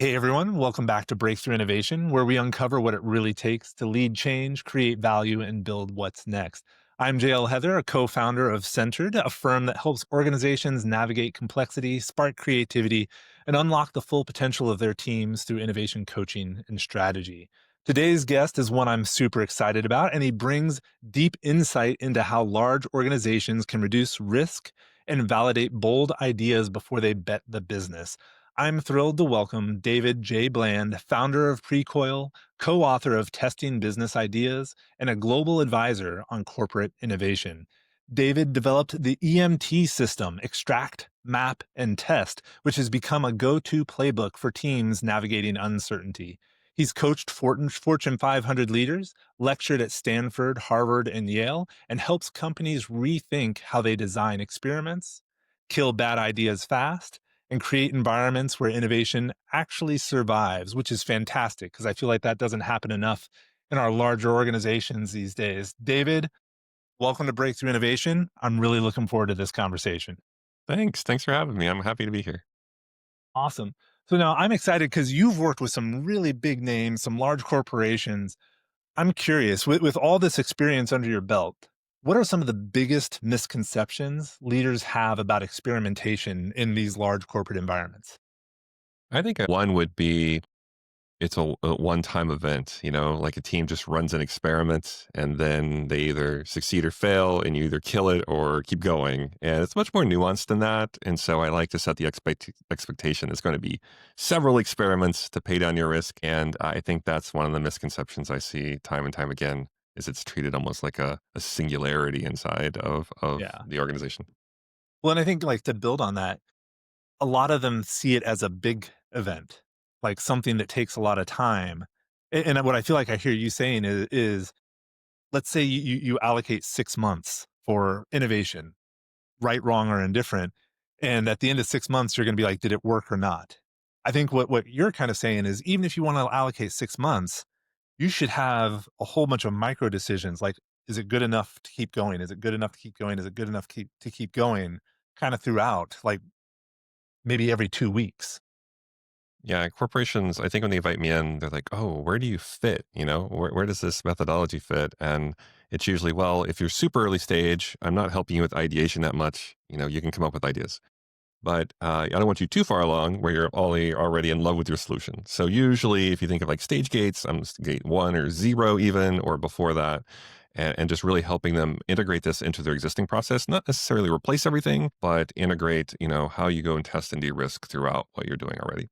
Hey everyone, welcome back to Breakthrough Innovation, where we uncover what it really takes to lead change, create value, and build what's next. I'm JL Heather, a co founder of Centered, a firm that helps organizations navigate complexity, spark creativity, and unlock the full potential of their teams through innovation coaching and strategy. Today's guest is one I'm super excited about, and he brings deep insight into how large organizations can reduce risk and validate bold ideas before they bet the business. I'm thrilled to welcome David J. Bland, founder of Precoil, co author of Testing Business Ideas, and a global advisor on corporate innovation. David developed the EMT system, Extract, Map, and Test, which has become a go to playbook for teams navigating uncertainty. He's coached Fortune 500 leaders, lectured at Stanford, Harvard, and Yale, and helps companies rethink how they design experiments, kill bad ideas fast, and create environments where innovation actually survives, which is fantastic because I feel like that doesn't happen enough in our larger organizations these days. David, welcome to Breakthrough Innovation. I'm really looking forward to this conversation. Thanks. Thanks for having me. I'm happy to be here. Awesome. So now I'm excited because you've worked with some really big names, some large corporations. I'm curious, with all this experience under your belt, what are some of the biggest misconceptions leaders have about experimentation in these large corporate environments? I think one would be it's a one-time event, like a team just runs an experiment and then they either succeed or fail and you either kill it or keep going. And it's much more nuanced than that. And so I like to set the expectation it's going to be several experiments to pay down your risk. And I think that's one of the misconceptions I see time and time again is it's treated almost like a singularity inside of Yeah. the organization. Well, and I think like to build on that, a lot of them see it as a big event, like something that takes a lot of time. And what I feel like I hear you saying is let's say you allocate 6 months for innovation, right, wrong, or indifferent. And at the end of 6 months, you're going to be like, did it work or not? I think what you're kind of saying is even if you want to allocate 6 months, you should have a whole bunch of micro decisions like, is it good enough to keep going? Is it good enough to keep going? Is it good enough to keep going kind of throughout, like maybe every 2 weeks? Yeah, corporations, I think when they invite me in, they're like, oh, where do you fit? Where does this methodology fit? And it's usually, well, if you're super early stage, I'm not helping you with ideation that much. You can come up with ideas. But I don't want you too far along where you're already in love with your solution. So usually, if you think of like stage gates, I'm gate 1 or 0 even, or before that, and just really helping them integrate this into their existing process, not necessarily replace everything, but integrate, how you go and test and de-risk throughout what you're doing already.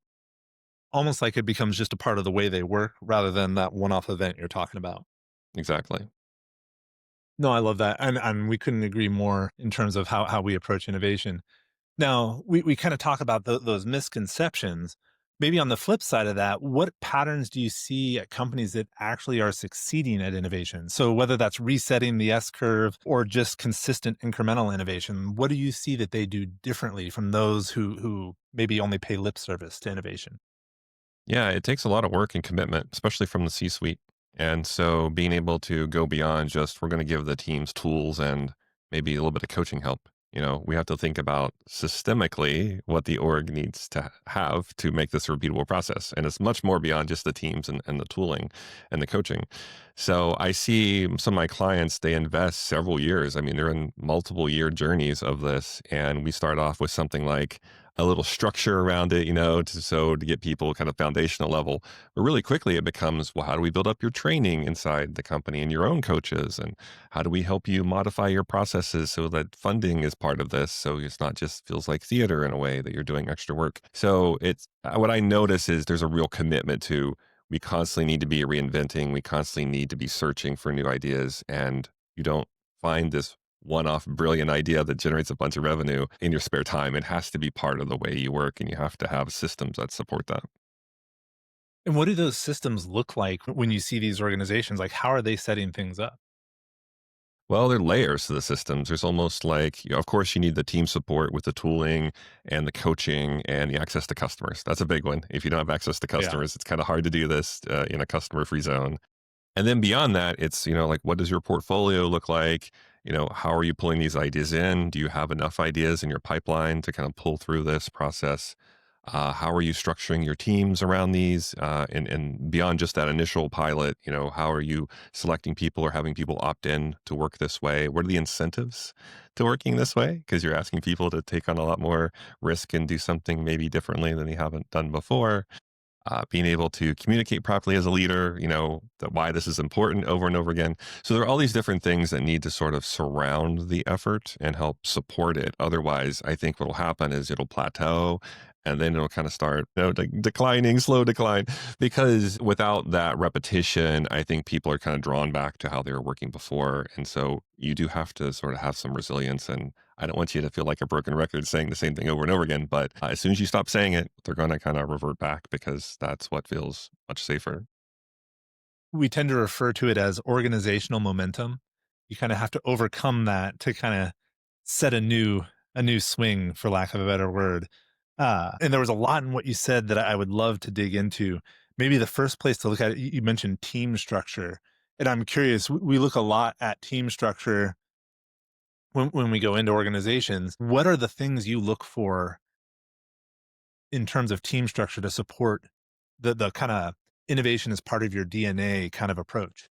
Almost like it becomes just a part of the way they work rather than that one-off event you're talking about. Exactly. No, I love that, and we couldn't agree more in terms of how we approach innovation. Now, we kinda talk about those misconceptions. Maybe on the flip side of that, what patterns do you see at companies that actually are succeeding at innovation? So whether that's resetting the S curve or just consistent incremental innovation, what do you see that they do differently from those who maybe only pay lip service to innovation? Yeah, it takes a lot of work and commitment, especially from the C suite. And so being able to go beyond just we're going to give the teams tools and maybe a little bit of coaching help. We have to think about systemically what the org needs to have to make this a repeatable process. And it's much more beyond just the teams and the tooling and the coaching. So I see some of my clients, they invest several years. I mean, they're in multiple year journeys of this. And we start off with something like a little structure around it, to get people kind of foundational level. But really quickly it becomes, well, how do we build up your training inside the company and your own coaches? And how do we help you modify your processes so that funding is part of this? So it's not just feels like theater in a way that you're doing extra work. So it's what I notice is there's a real commitment to we constantly need to be reinventing. We constantly need to be searching for new ideas. And you don't find this one-off brilliant idea that generates a bunch of revenue in your spare time. It has to be part of the way you work, and you have to have systems that support that. And what do those systems look like when you see these organizations? Like, how are they setting things up? Well, there are layers to the systems. There's almost like, of course, you need the team support with the tooling and the coaching and the access to customers. That's a big one. If you don't have access to Yeah. customers, it's kind of hard to do this in a customer-free zone. And then beyond that, it's, like, what does your portfolio look like? How are you pulling these ideas in? Do you have enough ideas in your pipeline to kind of pull through this process? How are you structuring your teams around these? And beyond just that initial pilot, how are you selecting people or having people opt in to work this way? What are the incentives to working this way? Because you're asking people to take on a lot more risk and do something maybe differently than they haven't done before. Being able to communicate properly as a leader, that why this is important over and over again. So there are all these different things that need to sort of surround the effort and help support it. Otherwise, I think what will happen is it'll plateau and then it'll kind of start, declining, slow decline. Because without that repetition, I think people are kind of drawn back to how they were working before. And so you do have to sort of have some resilience. And I don't want you to feel like a broken record saying the same thing over and over again. But as soon as you stop saying it, they're going to kind of revert back because that's what feels much safer. We tend to refer to it as organizational momentum. You kind of have to overcome that to kind of set a new swing, for lack of a better word. And there was a lot in what you said that I would love to dig into. Maybe the first place to look at it, you mentioned team structure, and I'm curious. We look a lot at team structure when we go into organizations. What are the things you look for in terms of team structure to support the kind of innovation as part of your DNA kind of approach?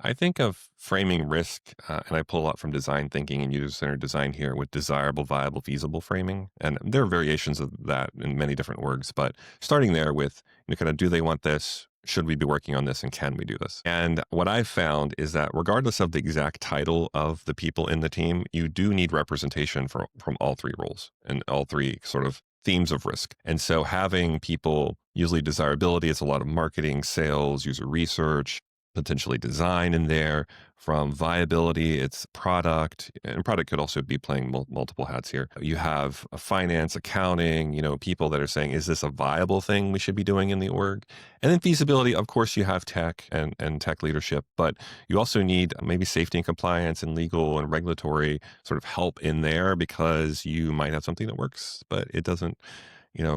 I think of framing risk, and I pull a lot from design thinking and user centered design here with desirable, viable, feasible framing. And there are variations of that in many different words, but starting there with, kind of, do they want this? Should we be working on this? And can we do this? And what I've found is that regardless of the exact title of the people in the team, you do need representation from all three roles and all three sort of themes of risk. And so having people, usually desirability, it's a lot of marketing, sales, user research, potentially design in there. From viability, it's product, and product could also be playing multiple hats here. You have a finance, accounting, people that are saying, is this a viable thing we should be doing in the org? And then feasibility, of course, you have tech and tech leadership, but you also need maybe safety and compliance and legal and regulatory sort of help in there because you might have something that works, but it doesn't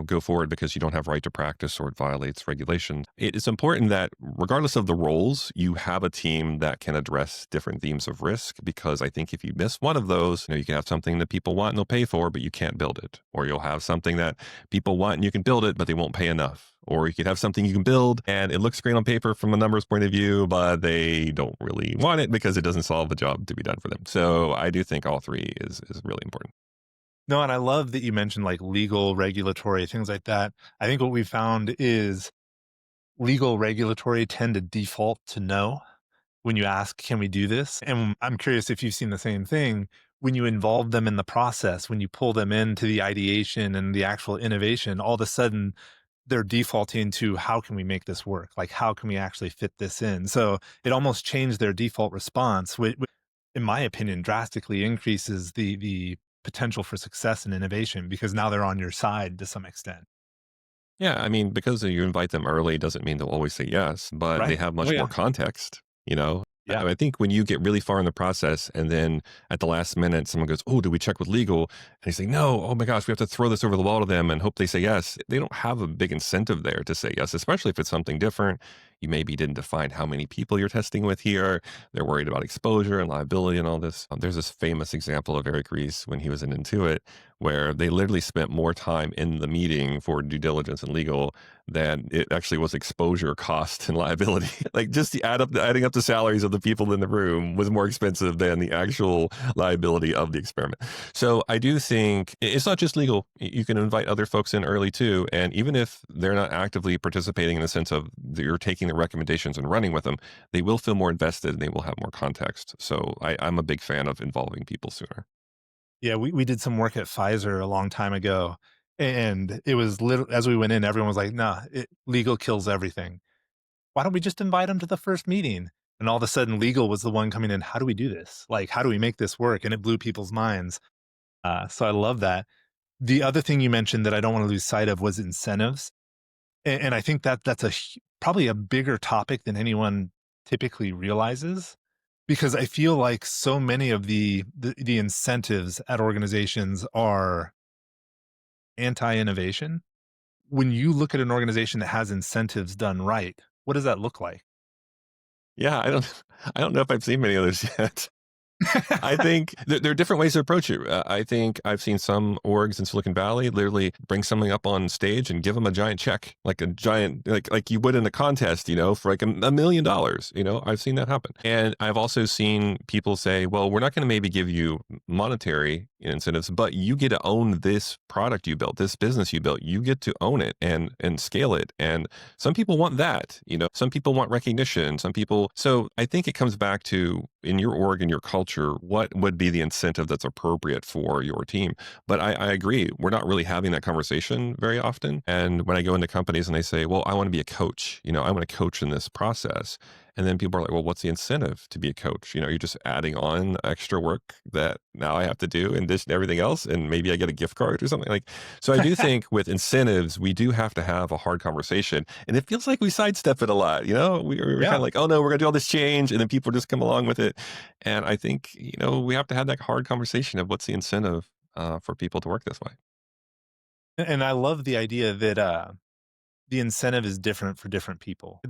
go forward because you don't have right to practice or it violates regulations. It is important that regardless of the roles, you have a team that can address different themes of risk, because I think if you miss one of those, you can have something that people want and they'll pay for, but you can't build it. Or you'll have something that people want and you can build it, but they won't pay enough. Or you could have something you can build and it looks great on paper from a numbers point of view, but they don't really want it because it doesn't solve the job to be done for them. So I do think all three is really important. No, and I love that you mentioned like legal, regulatory, things like that. I think what we found is legal, regulatory tend to default to no when you ask, can we do this? And I'm curious if you've seen the same thing when you involve them in the process, when you pull them into the ideation and the actual innovation, all of a sudden they're defaulting to how can we make this work? Like, how can we actually fit this in? So it almost changed their default response, which in my opinion, drastically increases the potential for success and innovation because now they're on your side to some extent. Yeah, I mean, because you invite them early doesn't mean they'll always say yes, but they Right. have Oh much more yeah. context, you know? Yeah. I think when you get really far in the process and then at the last minute someone goes, "Oh, did we check with legal?" And you say, "No, oh my gosh, we have to throw this over the wall to them and hope they say yes." They don't have a big incentive there to say yes, especially if it's something different. You maybe didn't define how many people you're testing with here. They're worried about exposure and liability and all this. There's this famous example of Eric Ries when he was in Intuit, where they literally spent more time in the meeting for due diligence and legal than it actually was exposure, cost, and liability. Like just adding up the salaries of the people in the room was more expensive than the actual liability of the experiment. So I do think it's not just legal. You can invite other folks in early too. And even if they're not actively participating in the sense of you're taking the recommendations and running with them, they will feel more invested and they will have more context. So I'm a big fan of involving people sooner. Yeah, we did some work at Pfizer a long time ago, and it was as we went in, everyone was like, "Nah, legal kills everything. Why don't we just invite them to the first meeting?" And all of a sudden, legal was the one coming in. How do we do this? Like, how do we make this work? And it blew people's minds. So I love that. The other thing you mentioned that I don't want to lose sight of was incentives, and I think that that's probably a bigger topic than anyone typically realizes. Because I feel like so many of the incentives at organizations are anti-innovation. When you look at an organization that has incentives done right, what does that look like? Yeah, I don't I don't know if I've seen many others yet. I think there are different ways to approach it. I think I've seen some orgs in Silicon Valley literally bring something up on stage and give them a giant check, like a giant, like you would in a contest, for like $1 million. I've seen that happen, and I've also seen people say, "Well, we're not going to maybe give you monetary incentives, but you get to own this product you built, this business you built. You get to own it and scale it." And some people want that. Some people want recognition. Some people. So I think it comes back to in your org and your culture, what would be the incentive that's appropriate for your team? But I agree, we're not really having that conversation very often. And when I go into companies and they say, well, I want to be a coach, I want to coach in this process. And then people are like, well, what's the incentive to be a coach? You're just adding on extra work that now I have to do in addition to everything else. And maybe I get a gift card or something like. So I do think with incentives, we do have to have a hard conversation. And it feels like we sidestep it a lot. We're kind of Yeah. like, oh no, we're going to do all this change. And then people just come along with it. And I think, we have to have that hard conversation of what's the incentive for people to work this way. And I love the idea that the incentive is different for different people.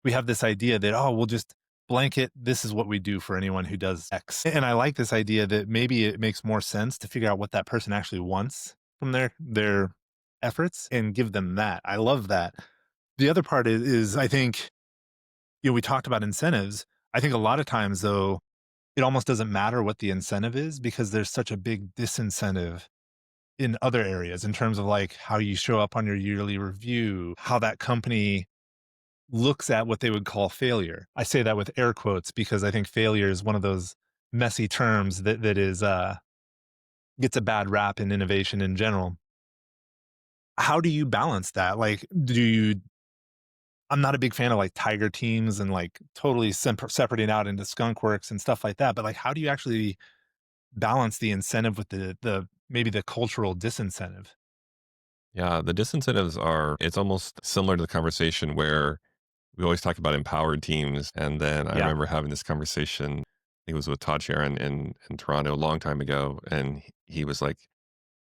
We have this idea that, oh, we'll just blanket, this is what we do for anyone who does X. And I like this idea that maybe it makes more sense to figure out what that person actually wants from their efforts and give them that. I love that. The other part is I think, we talked about incentives. I think a lot of times though, it almost doesn't matter what the incentive is because there's such a big disincentive in other areas in terms of like how you show up on your yearly review, how that company looks at what they would call failure. I say that with air quotes because I think failure is one of those messy terms that is gets a bad rap in innovation in general. How do you balance that? Like, do you? I'm not a big fan of like tiger teams and like totally separating out into skunk works and stuff like that. But like, how do you actually balance the incentive with the maybe the cultural disincentive? Yeah, the disincentives it's almost similar to the conversation where we always talk about empowered teams. And then I Yeah. remember having this conversation, I think it was with Todd Sharon in Toronto a long time ago. And he was like,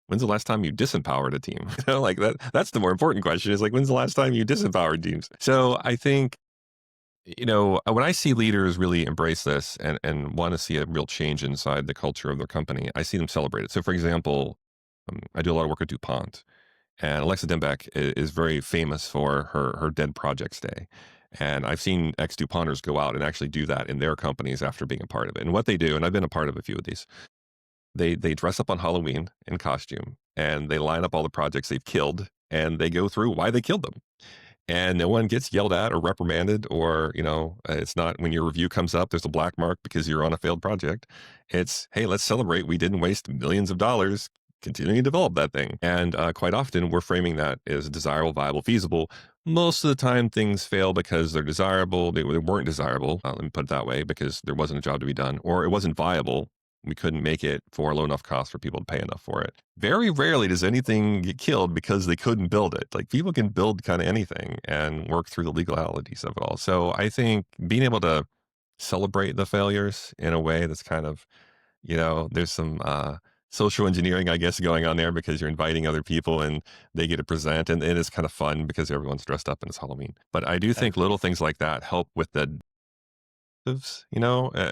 when's the last time you disempowered a team? Like that's the more important question is like, when's the last time you disempowered teams? So I think, when I see leaders really embrace this and want to see a real change inside the culture of their company, I see them celebrate it. So for example, I do a lot of work at DuPont. And Alexa Dimbeck is very famous for her Dead Projects Day. And I've seen ex DuPonters go out and actually do that in their companies after being a part of it. And what they do, and I've been a part of a few of these, they dress up on Halloween in costume and they line up all the projects they've killed and they go through why they killed them. And no one gets yelled at or reprimanded, or, it's not when your review comes up, there's a black mark because you're on a failed project. It's, hey, let's celebrate. We didn't waste millions of dollars continuing to develop that thing. And quite often we're framing that as desirable, viable, feasible. Most of the time things fail because they're desirable. They weren't desirable. Let me put it that way, because there wasn't a job to be done, or it wasn't viable. We couldn't make it for a low enough cost for people to pay enough for it. Very rarely does anything get killed because they couldn't build it. Like people can build kind of anything and work through the legalities of it all. So I think being able to celebrate the failures in a way that's kind of, there's some social engineering, I guess, going on there because you're inviting other people and they get to present. And it is kind of fun because everyone's dressed up and it's Halloween. But I do think little things like that help with the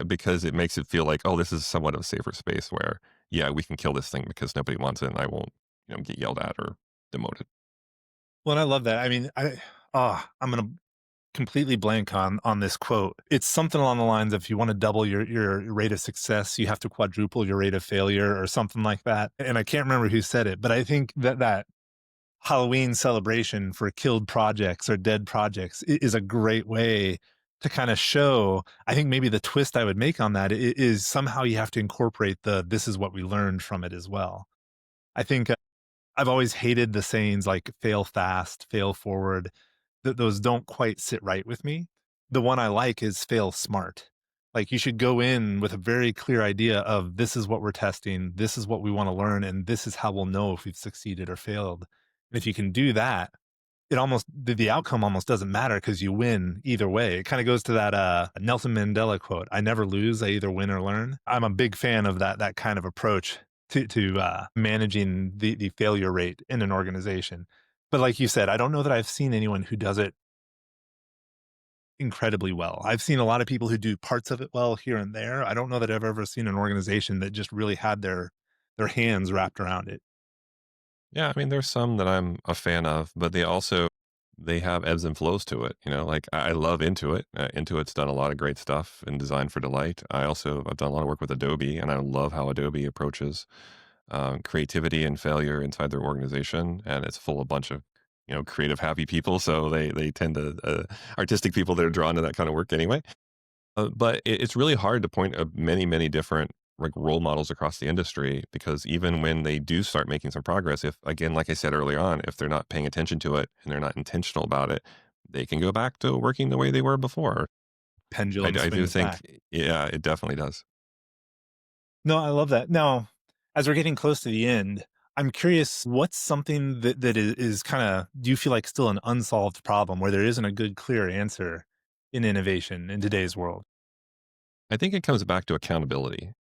because it makes it feel like, oh, this is somewhat of a safer space where, yeah, we can kill this thing because nobody wants it and I won't, get yelled at or demoted. Well, and I love that. I mean, I'm gonna completely blank on this quote. It's something along the lines of if you want to double your rate of success, you have to quadruple your rate of failure or something like that. And I can't remember who said it, but I think that Halloween celebration for killed projects or dead projects is a great way to kind of show. I think maybe the twist I would make on that is somehow you have to incorporate this is what we learned from it as well. I think I've always hated the sayings like fail fast, fail forward. Those don't quite sit right with me. The one I like is fail smart. Like you should go in with a very clear idea of this is what we're testing, this is what we want to learn, and this is how we'll know if we've succeeded or failed. And if you can do that, the outcome almost doesn't matter because you win either way. It kind of goes to that Nelson Mandela quote: "I never lose. I either win or learn." I'm a big fan of that kind of approach to managing the failure rate in an organization. But like you said, I don't know that I've seen anyone who does it incredibly well. I've seen a lot of people who do parts of it well here and there. I don't know that I've ever seen an organization that just really had their hands wrapped around it. Yeah, I mean, there's some that I'm a fan of, but they have ebbs and flows to it. Like I love Intuit. Intuit's done a lot of great stuff in Design for Delight. I've done a lot of work with Adobe, and I love how Adobe approaches creativity and failure inside their organization, and it's full of a bunch of creative, happy people. So they tend to artistic people that are drawn to that kind of work anyway. But it's really hard to point of many different like role models across the industry because even when they do start making some progress, if again, like I said early on, if they're not paying attention to it and they're not intentional about it, they can go back to working the way they were before. Pendulum I do swings think, back. yeah, it definitely does. No, I love that. Now, as we're getting close to the end, I'm curious, what's something that is kind of, do you feel like still an unsolved problem where there isn't a good, clear answer in innovation in today's world? I think it comes back to accountability.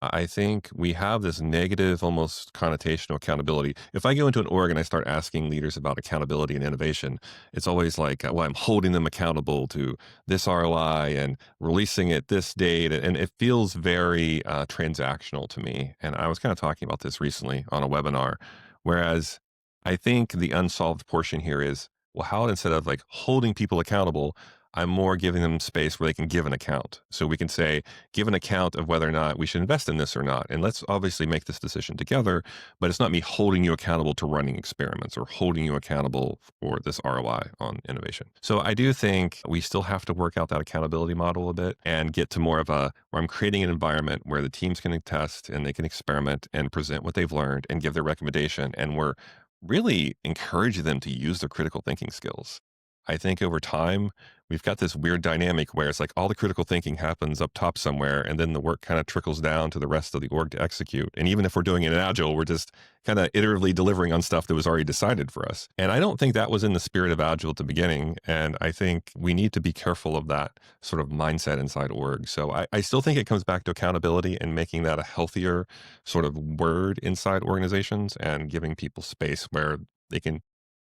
I think we have this negative, almost connotation of accountability. If I go into an org and I start asking leaders about accountability and innovation, it's always like, well, I'm holding them accountable to this ROI and releasing it this date. And it feels very transactional to me. And I was kind of talking about this recently on a webinar. Whereas I think the unsolved portion here is, well, how instead of like holding people accountable, I'm more giving them space where they can give an account. So we can say, give an account of whether or not we should invest in this or not. And let's obviously make this decision together, but it's not me holding you accountable to running experiments or holding you accountable for this ROI on innovation. So I do think we still have to work out that accountability model a bit and get to more of a where I'm creating an environment where the teams can test and they can experiment and present what they've learned and give their recommendation. And we're really encouraging them to use their critical thinking skills. I think over time, we've got this weird dynamic where it's like all the critical thinking happens up top somewhere, and then the work kind of trickles down to the rest of the org to execute. And even if we're doing it in Agile, we're just kind of iteratively delivering on stuff that was already decided for us. And I don't think that was in the spirit of Agile at the beginning. And I think we need to be careful of that sort of mindset inside org. So I still think it comes back to accountability and making that a healthier sort of word inside organizations and giving people space where they can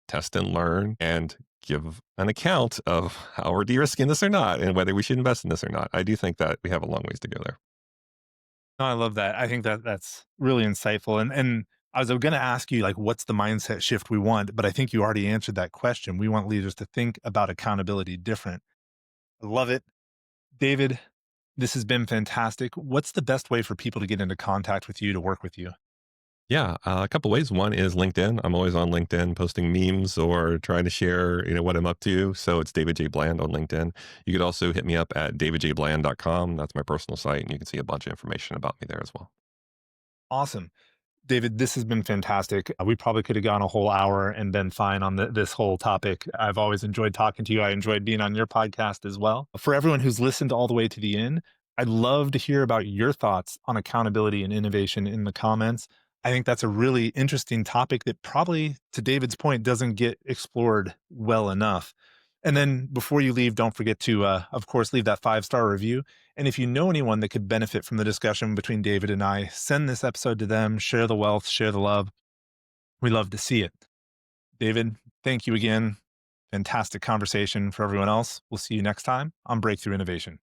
test and learn and give an account of how we're de-risking this or not and whether we should invest in this or not. I do think that we have a long ways to go there. No, I love that. I think that that's really insightful. And I was going to ask you like, what's the mindset shift we want? But I think you already answered that question. We want leaders to think about accountability different. I love it, David. This has been fantastic. What's the best way for people to get into contact with you to work with you? Yeah, a couple ways. One is LinkedIn. I'm always on LinkedIn posting memes or trying to share, what I'm up to. So it's David J. Bland on LinkedIn. You could also hit me up at davidjbland.com. That's my personal site, and you can see a bunch of information about me there as well. Awesome. David, this has been fantastic. We probably could have gone a whole hour and been fine on this whole topic. I've always enjoyed talking to you. I enjoyed being on your podcast as well. For everyone who's listened all the way to the end, I'd love to hear about your thoughts on accountability and innovation in the comments. I think that's a really interesting topic that probably, to David's point, doesn't get explored well enough. And then before you leave, don't forget to, of course, leave that 5-star review. And if you know anyone that could benefit from the discussion between David and I, send this episode to them, share the wealth, share the love. We love to see it. David, thank you again. Fantastic conversation for everyone else. We'll see you next time on Breakthrough Innovation.